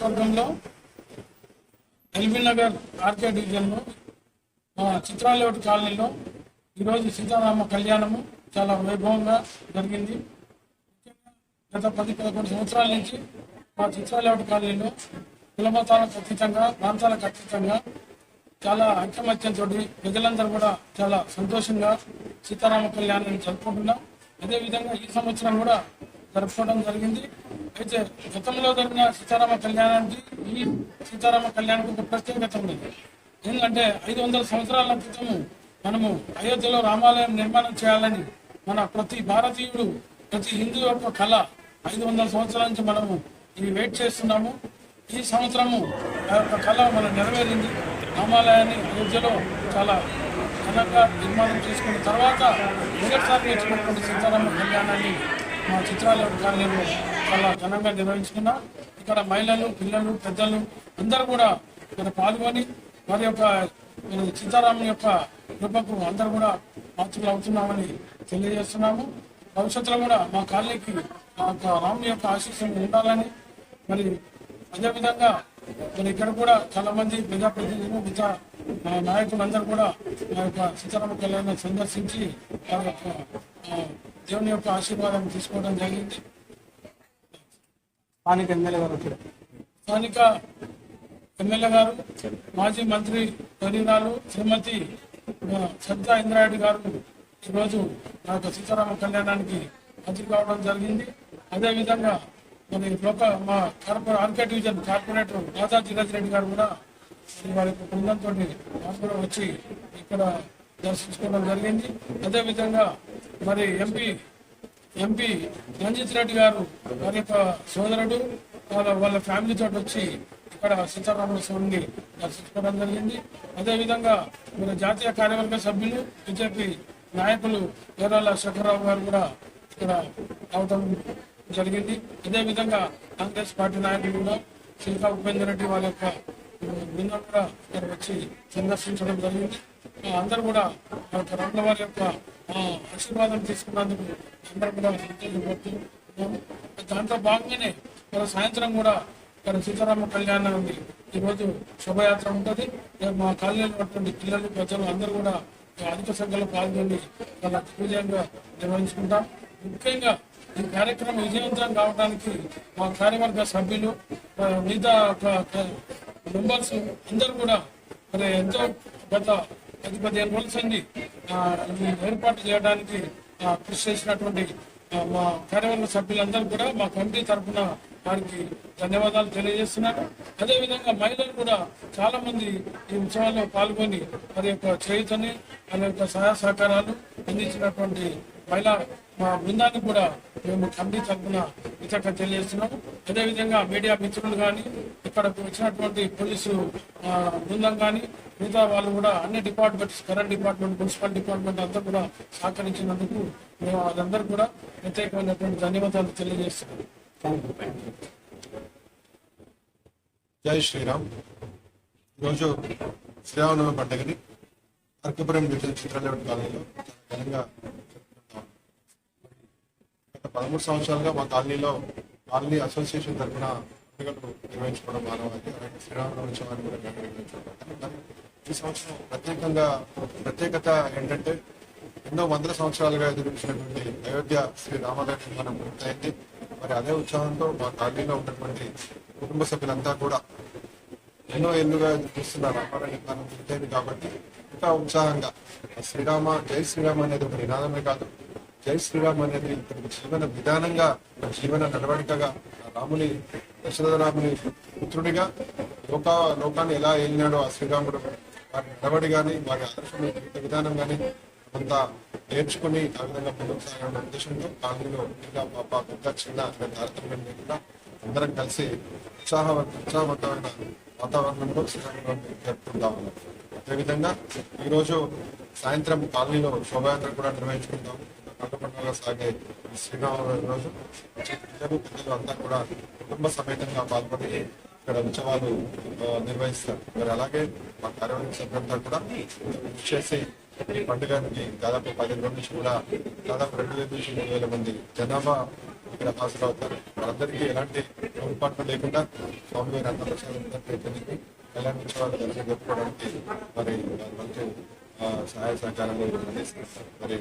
నియోజకవర్గంలో LB Nagar RK డివిజన్లో చిత్రాలేవటి కాలనీలో ఈరోజు సీతారామ కళ్యాణము చాలా వైభవంగా జరిగింది. గత 10-11 సంవత్సరాల నుంచి మా చిత్రాలేవటి కాలనీలో కులమతాలకు అతీతంగా, ప్రాంతాలకు అతీతంగా చాలా ఐకమత్యంతో ప్రజలందరూ కూడా చాలా సంతోషంగా సీతారామ కళ్యాణాన్ని జరుపుకుంటున్నాం. అదేవిధంగా ఈ సంవత్సరం కూడా జరుపుకోవడం జరిగింది. అయితే గతంలో జరిగిన సీతారామ కళ్యాణానికి ఈ సీతారామ కళ్యాణానికి ఒక ప్రత్యేకత ఉన్నది. ఎందుకంటే 500 సంవత్సరాల క్రితము మనము అయోధ్యలో రామాలయం నిర్మాణం చేయాలని మన ప్రతి భారతీయుడు, ప్రతి హిందూ యొక్క కళ 500 సంవత్సరాల నుంచి మనము ఇది వెయిట్ చేస్తున్నాము. ఈ సంవత్సరము ఆ యొక్క కళ మనం నెరవేరింది. రామాలయాన్ని అయోధ్యలో చాలా ఘనంగా నిర్మాణం చేసుకున్న తర్వాత మొదటిసారి వచ్చినటువంటి సీతారామ కళ్యాణాన్ని మా చిత్రాలేవటి కాలనీలో చాలా ఘనంగా నిర్వహించుకున్నాం. ఇక్కడ మహిళలు, పిల్లలు, పెద్దలు అందరూ కూడా ఇక్కడ పాల్గొని వారి యొక్క సీతారాముని యొక్క కృపకు అందరూ కూడా పాత్రలు అవుతున్నామని తెలియజేస్తున్నాము. భవిష్యత్తులో కూడా మా కాలనీకి రాముని యొక్క ఆశీస్సులు ఉండాలని, మరి అదేవిధంగా మరి ఇక్కడ కూడా చాలా మంది ప్రజాప్రతినిధులు, మిగతా నాయకులందరూ కూడా మా యొక్క సీతారామ కళ్యాణాన్ని సందర్శించి వారి యొక్క దేవుని యొక్క ఆశీర్వాదం తీసుకోవడం జరిగింది. స్థానిక ఎమ్మెల్యే గారు స్థానిక ఎమ్మెల్యే గారు, మాజీ మంత్రి వర్యురాలు శ్రీమతి సబితా ఇంద్రారెడ్డి గారు ఈరోజు నా యొక్క సీతారామ కళ్యాణానికి హాజరు కావడం జరిగింది. అదేవిధంగా మరి మా ఆర్కే డివిజన్ కార్పొరేటర్ రాజా జిరాజ్ రెడ్డి గారు కూడా వారి యొక్క బృందంతో కూడా వచ్చి ఇక్కడ దర్శించుకోవడం జరిగింది. అదేవిధంగా మరి ఎంపీ రంజిత్ రెడ్డి గారు వారి యొక్క సోదరుడు వాళ్ళ ఫ్యామిలీతో వచ్చి ఇక్కడ సీతారామ స్వామిని దర్శించుకోవడం జరిగింది. అదేవిధంగా మన జాతీయ కార్యవర్గ సభ్యులు, బీజేపీ నాయకులు పేరాల శేఖరరావు గారు కూడా ఇక్కడ రావడం జరిగింది. అదేవిధంగా కాంగ్రెస్ పార్టీ నాయకులు కూడా శిల్కా ఉపేందర్ రెడ్డి వాళ్ళ యొక్క బృందం కూడా ఇక్కడ వచ్చి సందర్శించడం జరిగింది. అందరూ కూడా రాముల వారి యొక్క ఆశీర్వాదం తీసుకున్నందుకు అందరూ కూడా సంతోషపడుతున్నాము. దాంట్లో భాగంగానే మన సాయంత్రం కూడా ఇక్కడ సీతారామ కళ్యాణం ఈరోజు శోభయాత్ర ఉంటుంది. మా కాలనీలో ఉన్నటువంటి పిల్లలు, ప్రజలు అందరూ కూడా అధిక సంఖ్యలో పాల్గొని చాలా దిగ్విజయంగా నిర్వహించుకుంటాం. ముఖ్యంగా ఈ కార్యక్రమం విజయవంతం కావడానికి మా కార్యవర్గ సభ్యులు, మిగతా మెంబర్స్ అందరూ కూడా మరి ఎంతో గత 10-15 రోజుల నుండి ఏర్పాటు చేయడానికి కృషి చేసినటువంటి మా కార్యవర్గ సభ్యులందరూ కూడా మా కమిటీ తరఫున వారికి ధన్యవాదాలు తెలియజేస్తున్నాను. అదేవిధంగా మహిళలు కూడా చాలా మంది ఈ ఉత్సవాల్లో పాల్గొని వారి యొక్క చేయుతని, వారి యొక్క సహాయ సహకారాలు అందించినటువంటి మా బృందాన్ని కూడా మేము కమిటీ తరఫున కృతజ్ఞత తెలియజేస్తున్నాము. అదేవిధంగా మీడియా మిత్రులు కానీ, ఇక్కడకు వచ్చినటువంటి పోలీసు బృందం కానీ, మిగతా వాళ్ళు కూడా అన్ని departments, current department, municipal department అంతా కూడా సహకరించినందుకు మేము వాళ్ళందరూ కూడా ప్రత్యేకమైనటువంటి ధన్యవాదాలు తెలియజేస్తున్నాము. జై శ్రీరామ్. ఈరోజు శ్రీరామనవమి పండుగని అరకపురం డివిజన్ చిత్రాలేవటి కాలనీలో ఘనంగా జరుపుకుంటాం. గత 13 సంవత్సరాలుగా మా కాలనీ అసోసియేషన్ తరఫున పండుగలు నిర్వహించుకోవడం మానవాళి. అలాగే శ్రీరామనవమి ఉత్సవాన్ని కూడా నిర్వహించుకుంటాం. ఈ సంవత్సరం ప్రత్యేకత ఏంటంటే, ఎన్నో వందల సంవత్సరాలుగా ఎదురుచినటువంటి అయోధ్య శ్రీ రామాలయ నిర్మాణం పూర్తయింది. మరి అదే ఉత్సాహంతో మా కాలనీలో ఉన్నటువంటి కుటుంబ సభ్యులంతా కూడా ఎన్నో ఏళ్ళుగా చూస్తున్న రామాలయ నిర్మాణం పూర్తయింది కాబట్టి ఇంకా ఉత్సాహంగా జై శ్రీరామ్ అనేది ఒక నినాదమే కాదు, జై శ్రీరామ్ అనేది ఇతనికి జీవన విధానంగా, జీవన నడవడికగా, దశరథరాముని పుత్రుడిగా లోకాన్ని ఎలా ఏలినాడో ఆ శ్రీరాముడు వారి నడవడి కానీ, వారి ఆదర్శ విధానం కానీ అంతా నేర్చుకుని ఆ విధంగా ముందుకు సాగడం ఉద్దేశంతో కాలనీలో పాప పెద్ద చిన్న తారతమ్యం లేకుండా అందరం కలిసి ఉత్సాహవంతమైన వాతావరణంలో శ్రీరామనవమి జరుపుకుంటా ఉన్నాం. అదేవిధంగా ఈరోజు సాయంత్రం కాలనీలో శోభయాత్ర కూడా నిర్వహించుకుంటాము. పండుగగా సాగే శ్రీరామనవమి రోజు పిల్లలు అంతా కూడా కుటుంబ సమేతంగా పాల్గొని ఇక్కడ ఉత్సవాలు నిర్వహిస్తారు. మరి అలాగే మా కార్యవర్గ సభ్యులంతా కూడా చేసి ఈ పండుగకి దాదాపు 15 రోజుల నుంచి కూడా దాదాపు 2,000 నుంచి 3,000 మంది జనాభా ఇక్కడ హాజరవుతారు. వాళ్ళందరికీ ఎలాంటి లోటుపాట్లు లేకుండా స్వామివారి అన్నప్రసాదం ప్రయత్నానికి కళ్యాణ ఉత్సవాలు ఘనంగా జరుపుకోవడానికి మరి మంచి సహాయ సహకారాలు అందిస్తారు. మరి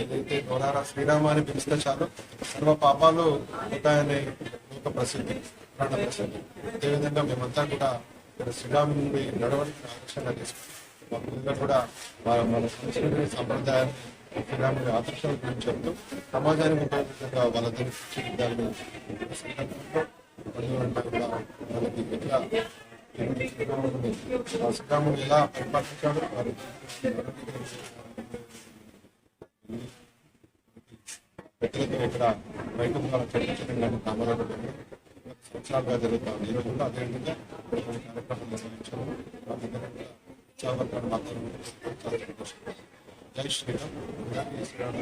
ఏదైతే నోరారా శ్రీరామ అని పిలిస్తే చాలు సర్వ పాపాలు ఉంటాయనే లోక ప్రసిద్ధి, పురాణ ప్రసిద్ధి. అదేవిధంగా మేమంతా కూడా ఇక్కడ శ్రీరాముని నడవడికి ఆదర్శంగా తీసుకుంటాం. మా పిల్లలు కూడా మన సంస్కృతి సంప్రదాయాన్ని శ్రీరాముని ఆదర్శాల గురించి చెప్తూ సమాజానికి ఉపయోగంగా వాళ్ళ దాన్ని వాళ్ళకి ఎట్లా శ్రీరాముడు ఎలా పరిపాలించాడు వారి వ్యక్తులతో ఇక్కడ వైకుంఠాల చర్చించడం కామరాలు సంవత్సరాలుగా జరుగుతాం. ఈ రోజు కూడా అదేవిధంగా కార్యక్రమం నిర్వహించాము. మా దగ్గర ఉత్సాహపరమైన వాతావరణం చాలా సంతోషం. జై శ్రీరామ్. శ్రీరామ్.